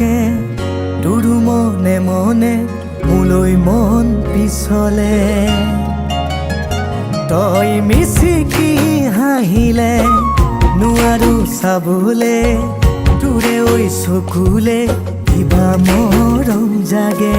থাকে তোৰো মনে মনে মোলৈ মন পিছলে তই মিচিকি হাঁহিলে নোৱাৰো চাবলে তোৰে ঐ চকুলে কিবা মৰম জাগে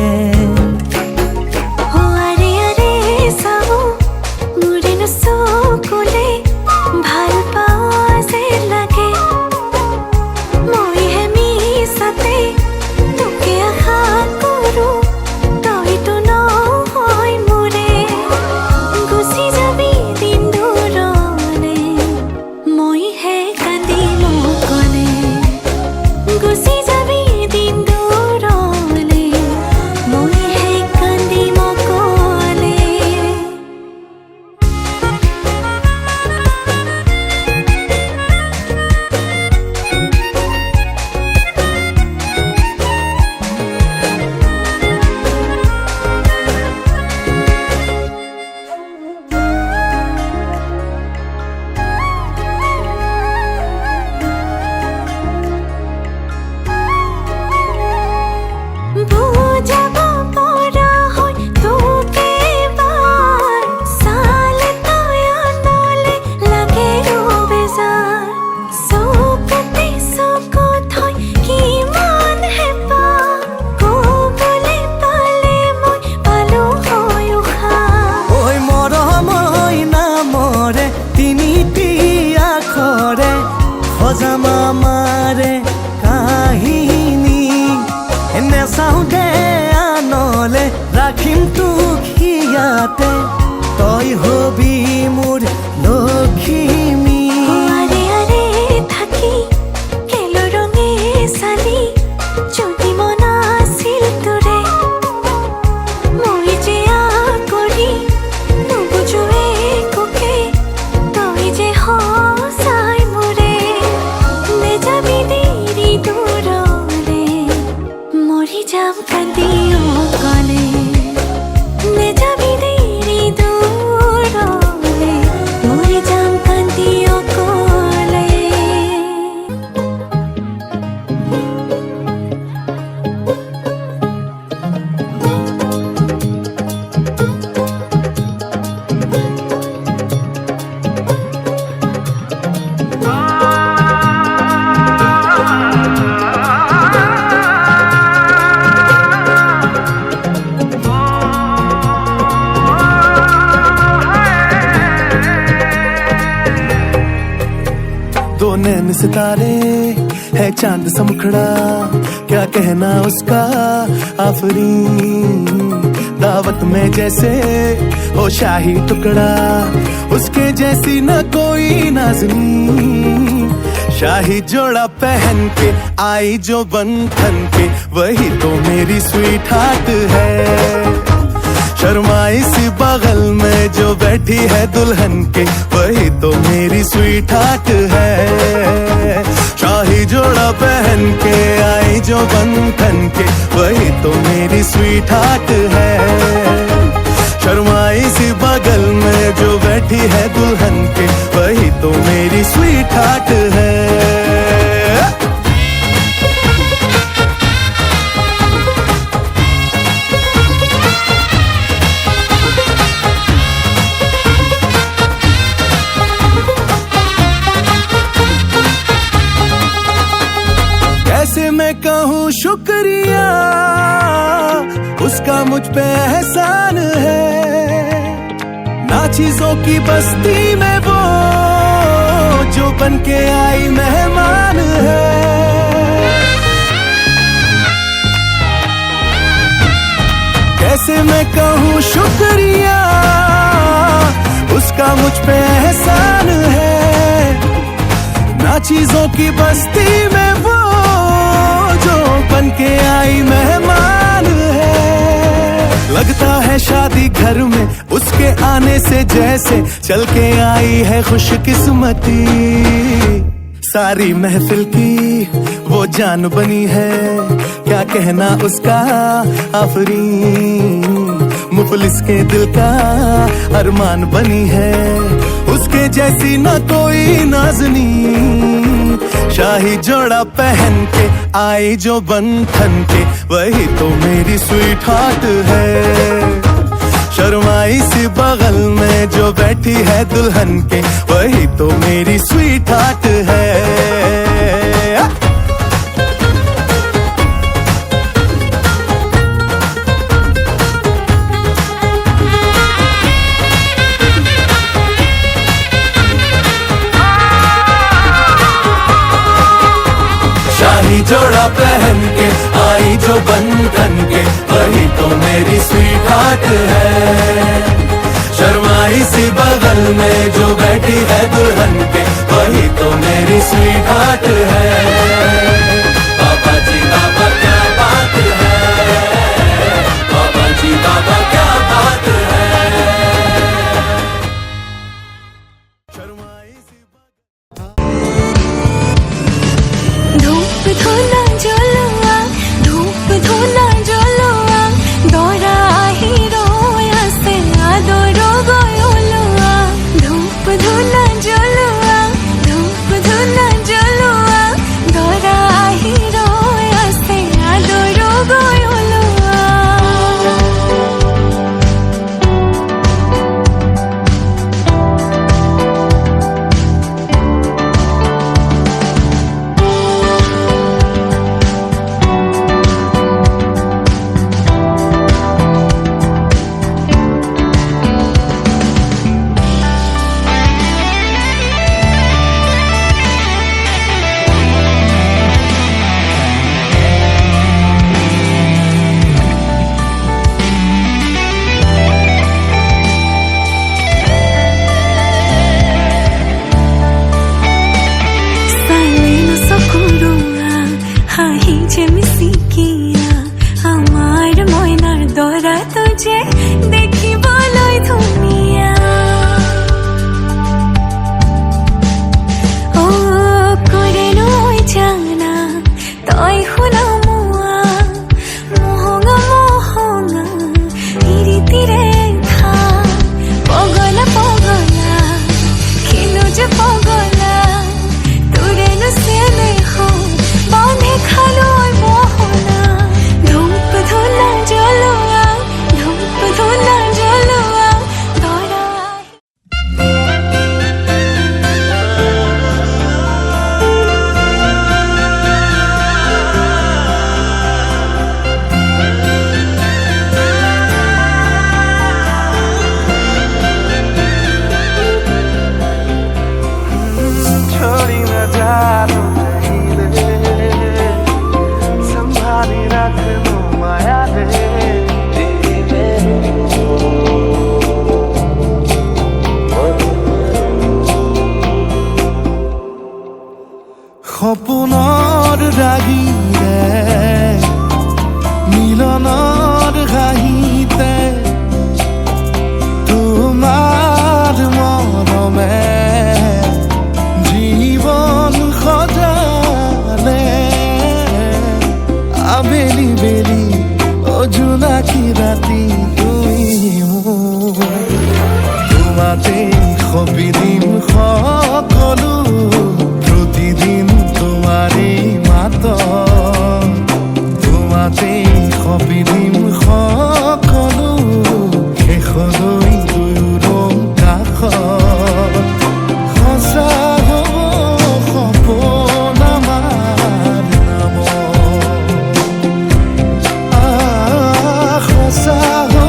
আমাৰে কাহিনী নেচাওঁতে আনলে ৰাখিম তোক হিয়াতে তই হবি মোৰ লখিমী থাকি কেলো ৰঙে চালি যদি মন আছিল তোৰে মই যে কৰি নুবুজোৱে কোকে তই যে সঁচাই মোৰে নেযাবি দেৰি দূৰলে মৰি যাম কান্দি অকলে নেযাবি দেৰি দূৰলে মৰি যাম কান্দি অকলে दो नैन सितारे है चांद सा मुखड़ा क्या कहना उसका आफरीन दावत में जैसे हो शाही टुकड़ा उसके जैसी न कोई नाज़नीन शाही जोड़ा पहन के आई जो बंधन के वही तो मेरी स्वीट हार्ट है शर्माई सी बगल में जो बैठी है दुल्हन के वही तो मेरी स्वीट हार्ट है शाही जोड़ा पहन के आई जो बंधन के वही तो मेरी स्वीट हार्ट है शर्माई सी बगल में जो बैठी है दुल्हन के वही तो मेरी स्वीट हार्ट है कैसे मैं कहूँ शुक्रिया उसका मुझ पे एहसान है ना चीजों की बस्ती में वो जो बन के आई मेहमान है कैसे मैं कहूँ शुक्रिया उसका मुझ पे एहसान है ना चीजों की बस्ती में वो जो बन के आई मेहमान है लगता है शादी घर में उसके आने से जैसे चल के आई है खुशकिस्मती सारी महफिल की वो जान बनी है क्या कहना उसका आफरीन मुफलिस के दिल का अरमान बनी है उसके जैसी ना कोई नाज़नीन शाही जोड़ा पहन के आई जो बंधन के, वही तो मेरी स्वीट हार्ट है। शर्माई सी बगल में जो बैठी है दुल्हन के, वही तो मेरी स्वीट हार्ट है। शाही जोड़ा पहन के आई जो बंधन के, वही तो मेरी स्वीट हार्ट है। शर्माई सी बगल में जो बैठी है दुल्हन के, वही तो मेरी स्वीट हार्ट है। बाबा जी बाबा क्या बात है, बाबा जी बाबा क्या बात है। शर्माई सी धूप धुना जलुआ, धूप धुना जलुआ, दरा हिरोया से आदरो गयलुआ। धूप धुना जलुआ, धूप धुना जलुआ, दरा हिरोया से आदरो गयलुआ। আমার ময়নার দরা তুঝে দেখিবলৈ ধুনিয়া। ও করে নই জানা তই শুনা মুয়া, মোহঙা মোহঙা ইরিতিরে থা। পগলা পগলা কিনো যে পগলা, তোরে নো সেনে হো বাঁধে খালোয় মোহনা। ধূপ ধুনা জলুয়া, ধূপ ধুনা জলুয়া, দরা छोड़ी न जानो कहीं दे, संभाली रख लो माया दे। সপোনৰ ৰাগিৰে মিলনৰ হাঁহিতে, তোমাৰ মৰমে জীবন সজালে। আবেলি বেলি অজোনাকি ৰাতি তুমি মোৰ, তোমাতেই সবিদিন সকলো, প্ৰতিদিন তোমাৰেই মাত, তোমাতেই সবিদিন সকলো, শেষলৈ দুয়ো কাষত। সঁচা হ'ব সপোন আমাৰ নামত, সঁচা হ'ব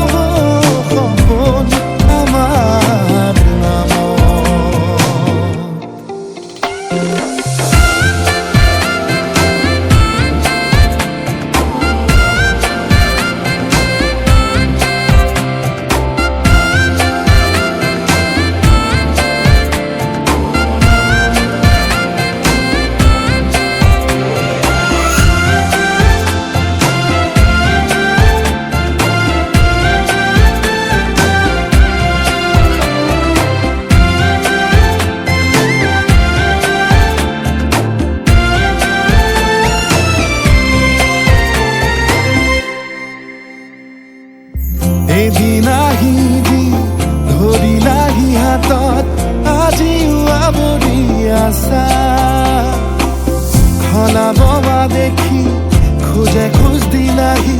খোজ দিলাহি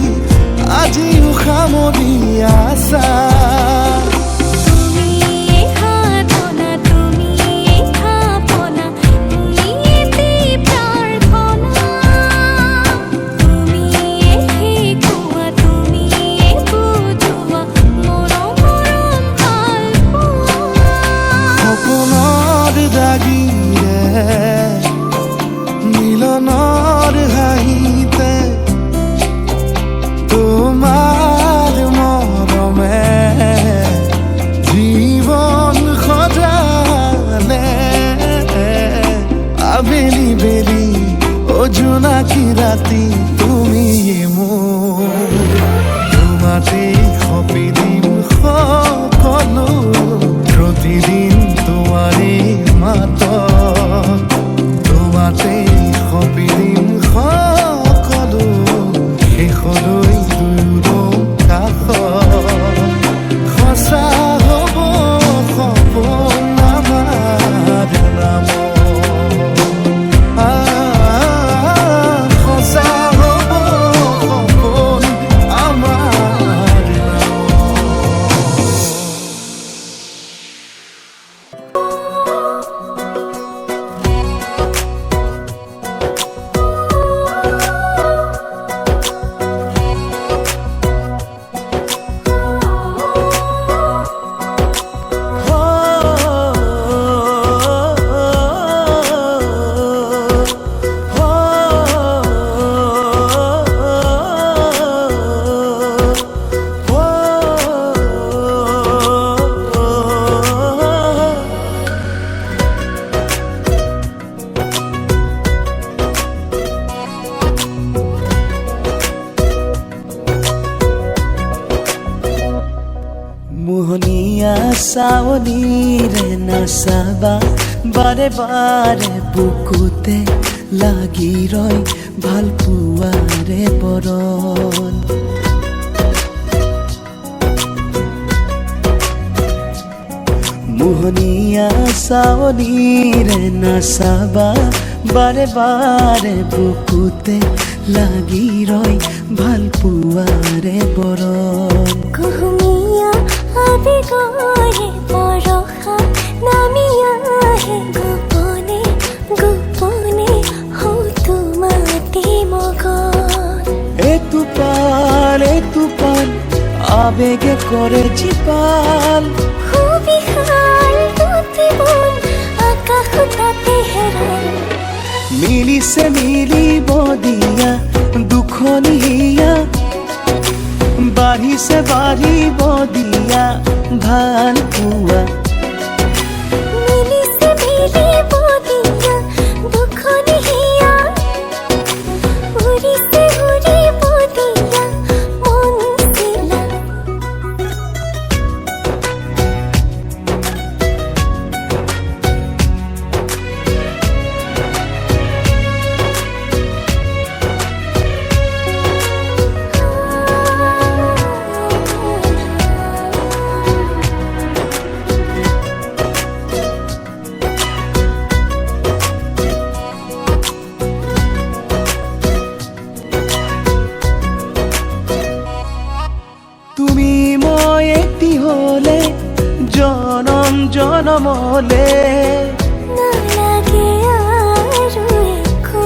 আজি সামৰি আছা তুমি সাধনা তুমি স্থাপনা ইতি প্ৰাৰ্থনা তুমি শিকোৱা তুমি বুজোৱা মৰম ভাল পোৱা সপোনৰ দাগিৰে মিলনৰ হাঁহিতে তোমাৰ মৰমে জীৱন সজালে আবেলি বেলি জোনাকী ৰাতি তুমিয়ে মোৰ তোমাতেই সপি দিম সকলো প্ৰতিদিন তোমাৰে মাতত তোমাতেই সপি দিম সকলো শেষলৈ দুয়ো কাষত সঁচা হ'ব সপোন আমাৰ নামত সঁচা হ'ব সপোন আমাৰ মোহনীয়া চাৱনীৰে নাচাবা বাৰে বাৰে বুকুতে লাগি ৰয় ভাল পোৱাৰে বৰণ মোহনীয়া চাৱনীৰে নাচাবা বাৰে বাৰে বুকুতে লাগি ৰয় ভাল পোৱাৰে বৰণ কুহুমীয়া আবেগৰে বৰষা নামি আহে গোপনে গোপনে হয়তো মাতি মগন এতুপাল আবেগে কৰে জীপাল সুবিশাল দুটি মন আকাশ তাতে হেৰাই মিলিছে মিলিব দিয়া দুখনীয়া বাঢ়িছে বাঢ়িব দিয়া ভাল পোৱা মিলিছে মিলিব দিয়া দুখনি হিয়া উৰিছে উৰিব দিয়া মন চিলা তুমি মই এটি হলে জনম জনমলে নালাগে আৰু একো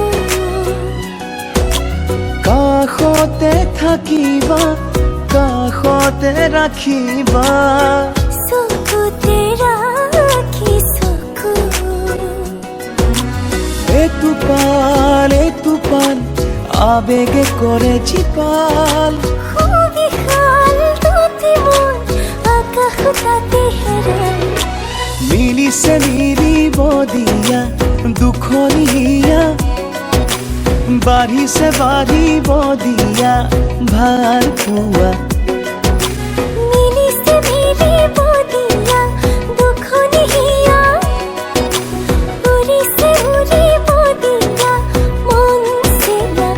কাষতে থাকিবা কাষতে ৰাখিবা চকুতে ৰাখি চকু এতুপাল আবেগে কৰে জীপাল সুবিশাল দুটি মন আকাশ তাতে হেৰাই মিলিছে মিলিব দিয়া দুখনীয়া বাঢ়িছে বাঢ়িব দিয়া ভাল পোৱা মিলিছে মিলিব দিয়া দুখনি হিয়া উৰিছে উৰিব দিয়া মন চিলা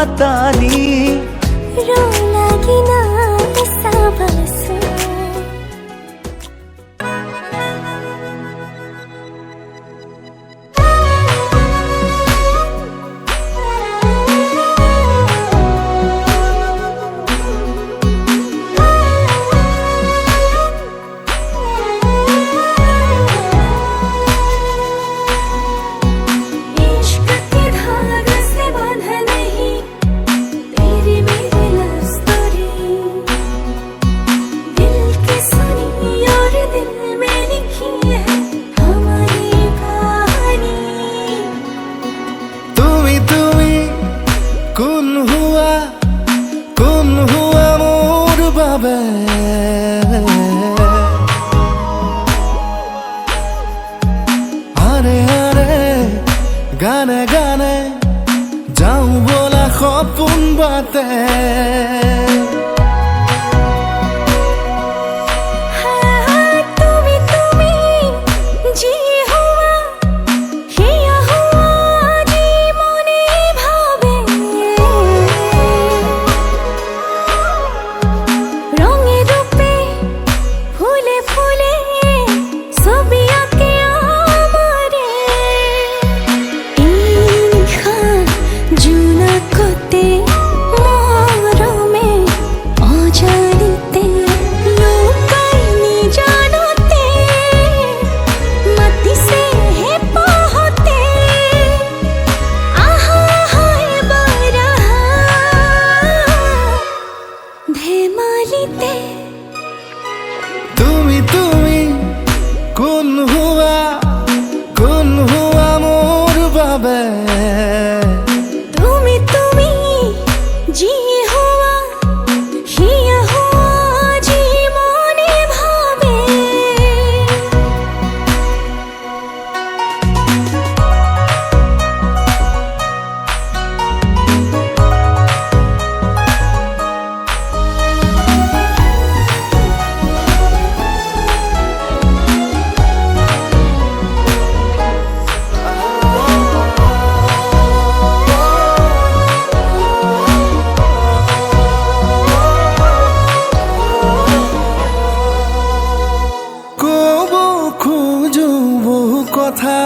माताली रो लागी ना साबासु আরে আরে গানে গানে যাও বলা সপোন বাতে তুমি তুমি কোন হুয়া মোর বাবে তুমি তুমি জি হুয়া হিয়া হুয়া জি মনে ভাবে কথা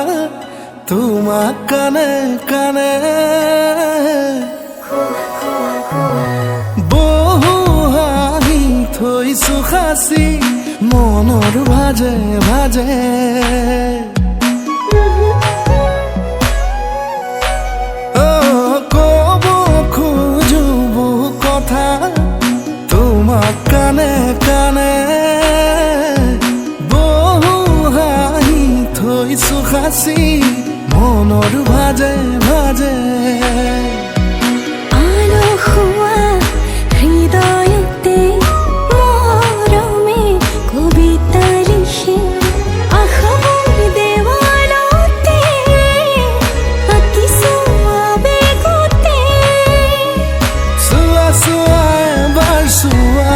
তোমাক কানে কানে বহু হাঁহি থৈছো সাঁচি মনৰ ভাজে ভাজে কব খোজো বহু কথা তোমাক কানে কানে থৈছো সাঁচি মনৰ ভাজে ভাজে আলসুৱা হৃদয়তে মৰমে কবিতা লিখি আশাবোৰ দেৱালতে আঁকিছো আবেগতে চোৱা চোৱা এবাৰ চোৱা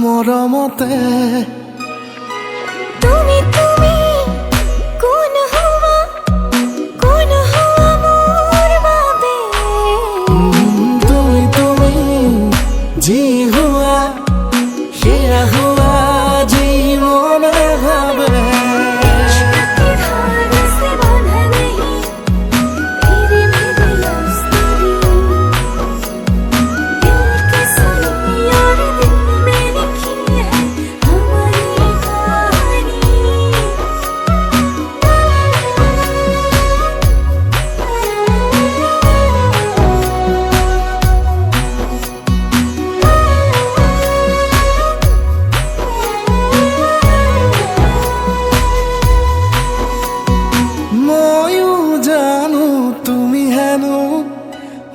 মৰমতে তুমি তুমি কোন হুয়া মোর বাবে তুমি তুমি জি হুয়া হিয়া হুয়া জি মনে ভাবে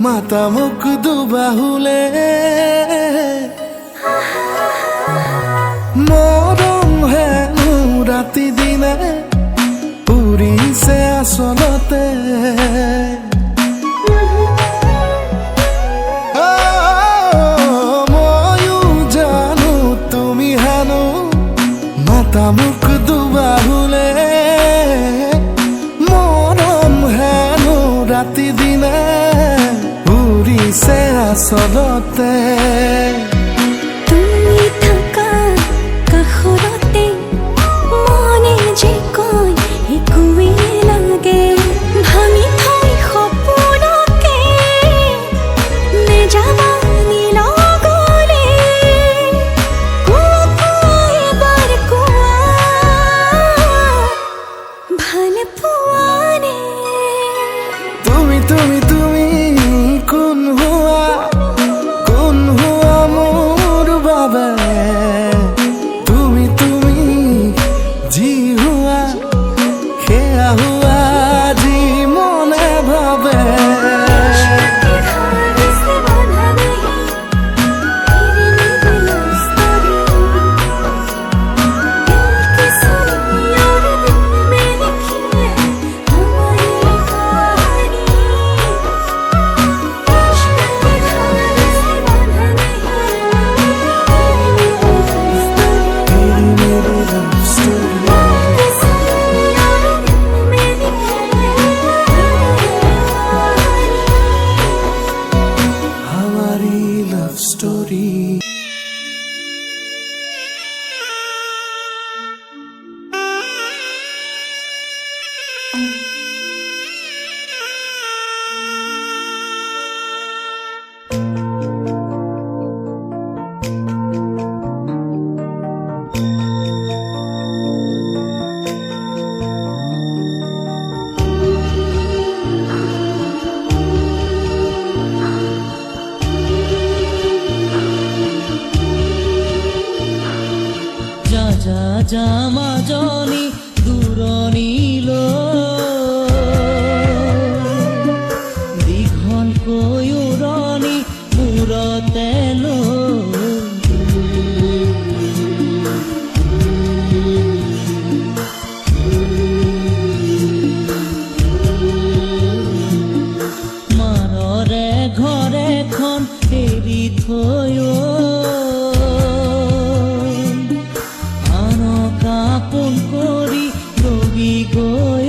মাতা মুখ দুবাহুলে মৰম হেনো ৰাতি দিনে উৰিছে আচলতে ময়ো জানো তুমি হেনো মাতা মুখ দুবাহুলে মৰম হেনো ৰাতি দিনে মাজতে তুমি থাকা কাষৰতে মনে যে কয় একোৱেই লাগে ভাঙি থৈ সপোনকে নেযাবা নিলগলে কোৱা এবাৰ কোৱা ভাল পোৱানে তুমি তুমি তুমি কোন হোৱা মোৰ বাবে তুমি তুমি যি হোৱা সেয়া হোৱা যি মনে ভাবে যা মাজনী দূৰণিলৈ দীঘলকৈ উৰণি মূৰতে মাৰৰে ঘৰখন এৰি থৈ আপোন কৰি ৰবি গৈ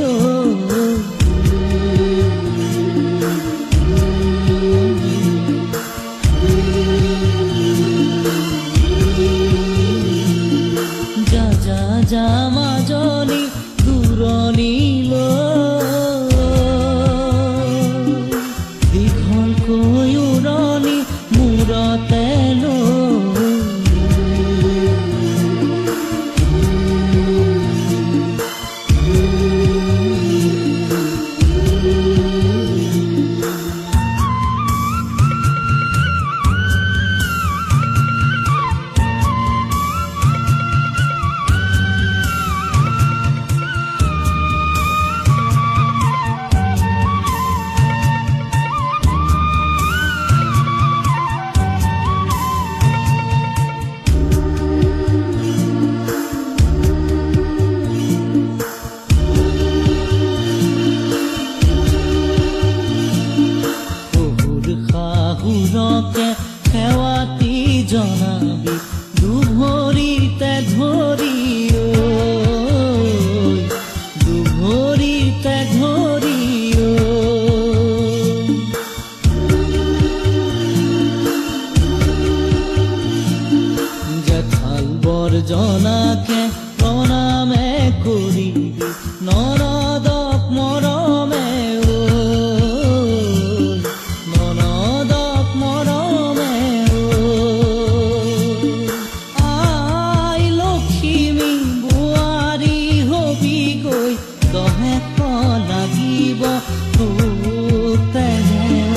যা মাজনী দূৰণিলৈ দীঘলকৈ উৰণি মূৰতে শাহুৰকে সেৱাতি জনাবি দুভৰিতে ধৰি দুভৰিতে ধৰি জেঠাল বৰজনাকে প্ৰণামে কৰিবি নৰদক মৰমে লাগিব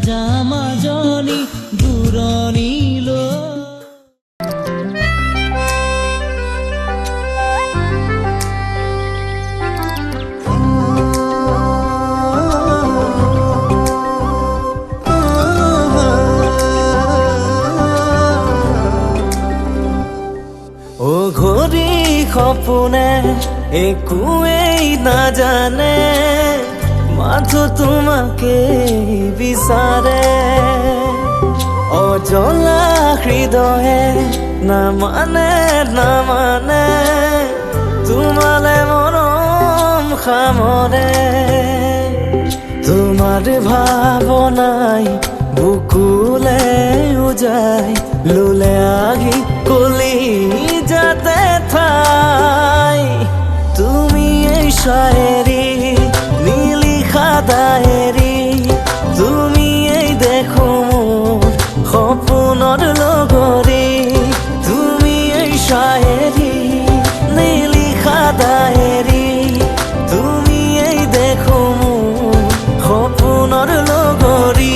যা মাজনী দূৰণিলৈ ও ঘড়ি সপোনে একোৱেই নাজানে মাথো তোমাকে বিচাৰে অজলা হৃদয়ে নামানে তোমালে মৰম সামৰে তোমাৰ ভাৱনাই বুকুলে উজাই লুলে আহি কলি যাতে ঠাই তুমি এই শায়েৰি নিলিখা ডায়েৰি তুমি এই দেখো মোৰ সপোনৰ লগৰী তুমি এই শায়েৰি নিলিখা ডায়েৰি তুমি এই দেখো মোৰ সপোনৰ লগৰী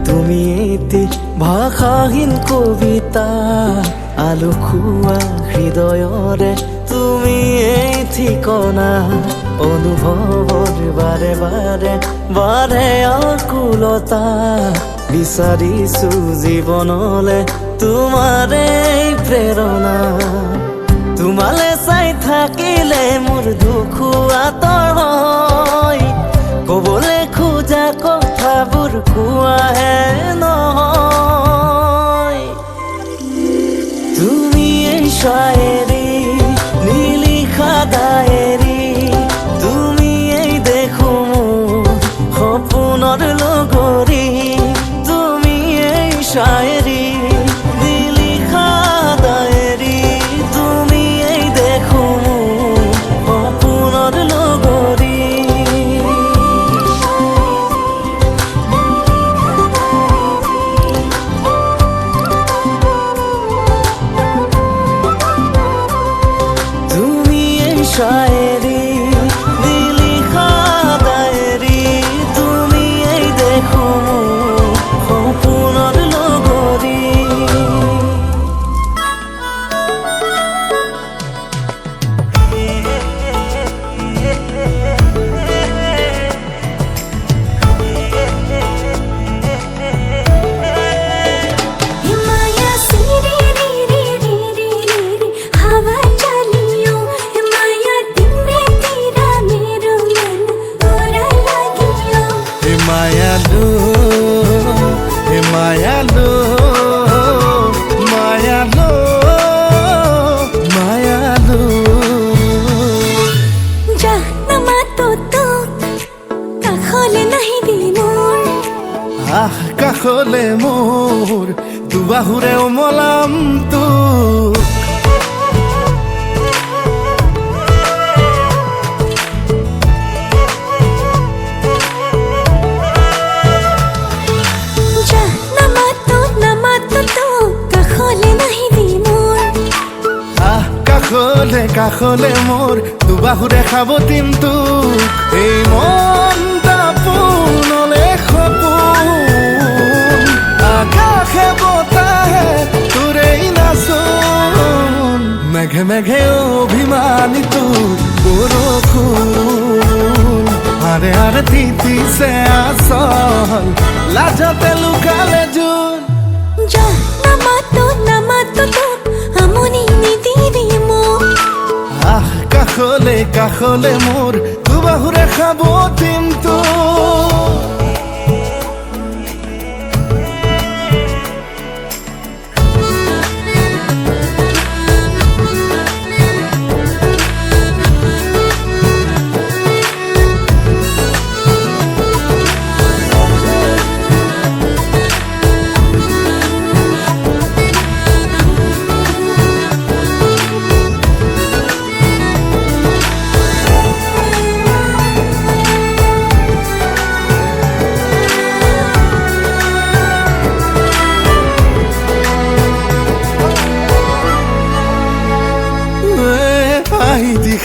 তুমি এটি ভাষাহীন কবিতা আলু খোৱা হৃদয়ৰে তুমি এই ঠিকনা অনুভৱৰ বাৰে বাৰে বাৰে আকুলতা বিচাৰিছো জীৱনলে তোমাৰে প্ৰেৰণা তোমালে চাই থাকিলে মোৰ দুখ আঁতৰ হয় কবলে খোজা কথাবোৰ কোৱাহে নহয় তুমি এই শায়েৰি নিলিখা ডায়েৰি তুমি এই দেখো মোৰ সপোনৰ লগৰী তুমি এই শায়েৰি নিলিখা ডায়েৰি তুমি এই দেখো মোৰ সপোনৰ লগৰী শায়েৰি নিলিখা ডায়েৰি তুমি এই দেখো সপোনৰ লগৰী हिमाया सिरे रे रे रे रे रे हवा चलियो हिमाया दिन में तेरा मेरो मन तोरा लागियो মায়ালু মায়ালু মায়ালু মায়ালু जा नमा तो কাখলে নাহি দিনৰ আহ কাষলে মোৰ দুবাহুৰে ওমলাম তোক जा नमा তো কাখলে নাহি দিনৰ আহ কাষলে কাষলে মোৰ দুবাহুৰে খাবতিম তোক এই মনটা পোনলে সপোন আকাশে বতাহে তোৰেই নাচোন মেঘে মেঘে অভিমানী তোৰ বৰষুণ আৰে আৰে তিতিছে আচল লাজতে লুকালে জোন जा नमा তো আমনি নিদিবি মোক আহ কাষলে কাষলে মোৰ দুবাহুৰে খাবতিম তোক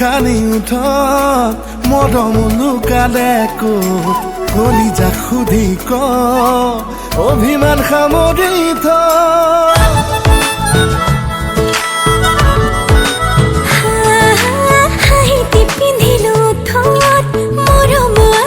খানি উঠত মৰম লুকালে ক'ত কলিজা সুধি ক অভিমান সামৰি থ হাঁহিতে পিন্ধিলো ঠোঁট মৰমৰ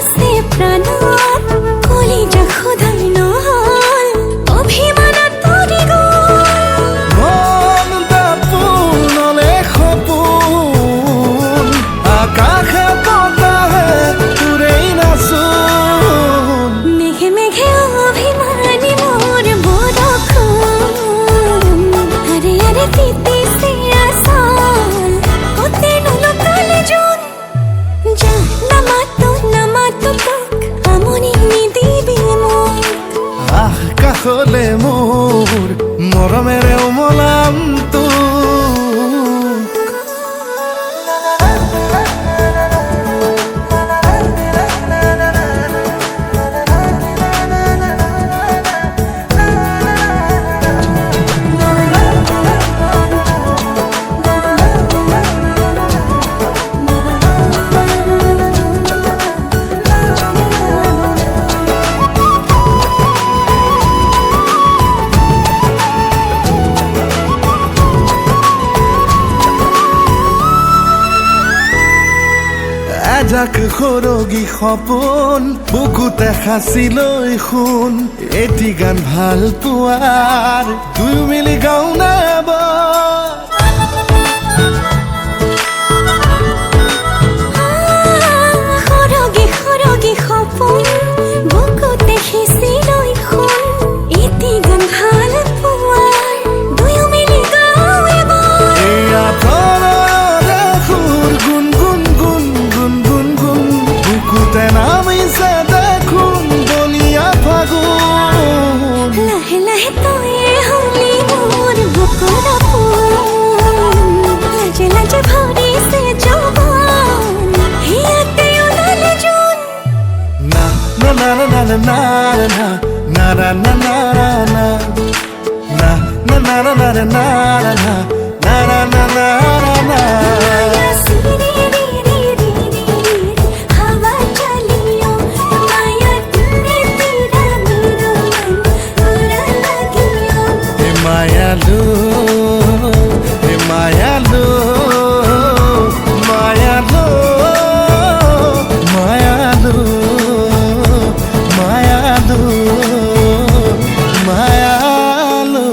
হলে মোৰ মৰমেৰে উমলাম এজাক সৰগী সপোন বুকুতে সাঁচি লৈ শুন এটি গান ভাল পোৱাৰ দুয়ো মিলি গাওঁ না সৰগী সৰগী সপোন বুকুতে হেঁচি লৈ শুন এটি গান ভাল পোৱাৰ দুয়ো মিলি গাওঁ এবাৰ। এয়া প্ৰণয়ৰে সুৰ গুণ গুণ গুণ গুণ গুণ গুণ বুকুতে নামিছে দেখোন বলিয়া ফাগুন। লাহে লাহে তয়ে হলি মোৰ বুকুৰ আপোন লাজে লাজে ভৰিছে যৌৱন হিয়াতে ওলালে জোন। না না না না না না না না না না না না না na na na na na na na na na na na माया सिरे रे रे रे रे हवा चलियो माया तुमने तेरा मेरा मन उड़ा लगियो। हे मायालू हे मायालू मायालू मायालू मायालू मायालू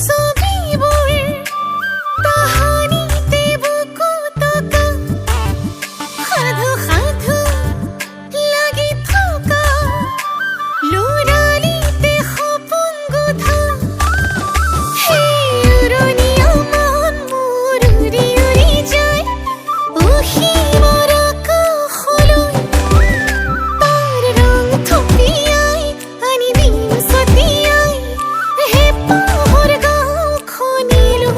ছবিবোৰ তাহানিতে বুকু টকা সাধু সাধু লাগি থকা লৰালিতে সপোন গোঠা সেই উৰণীয়া মন মোৰ উৰি উৰি যায় অসীমৰ আকাশলৈ তাৰ ৰং থপিয়াই আনি দিম ছটিয়াই হেঁপাহৰ গাঁওখনিলৈ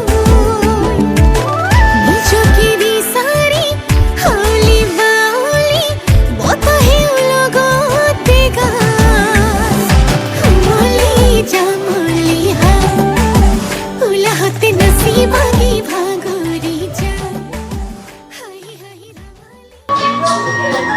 নিজকে বিচাৰি হাউলি বাউলি বতাহে লগতে গায় মলি জামলি উলাহতে নচি ভাগি ভাগৰি যায় হাই হাই ৰামালি।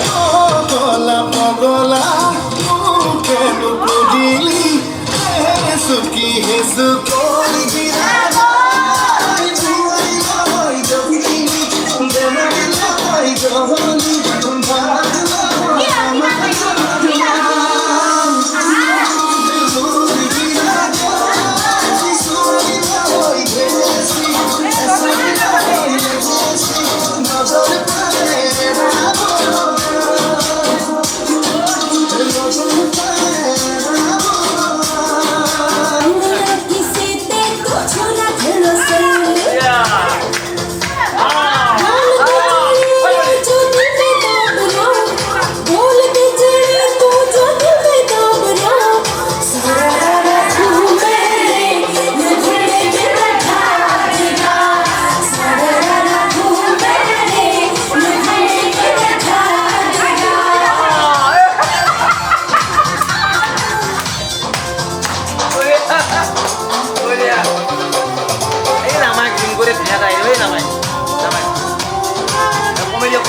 পগলা পগলা কেন বুঝিলি সুখী হেসু করবি किसी ते कुछ ना भरोसा जो दिल में दाबरा बोल के चले तू जो दिल में दाबरा सारा घूमे मुझे बैठा दिया सारा घूमे मुझे बैठा दिया এই নামাই গ্রিন করে দেখা যায় ওই নামাই নামাই কমে যাও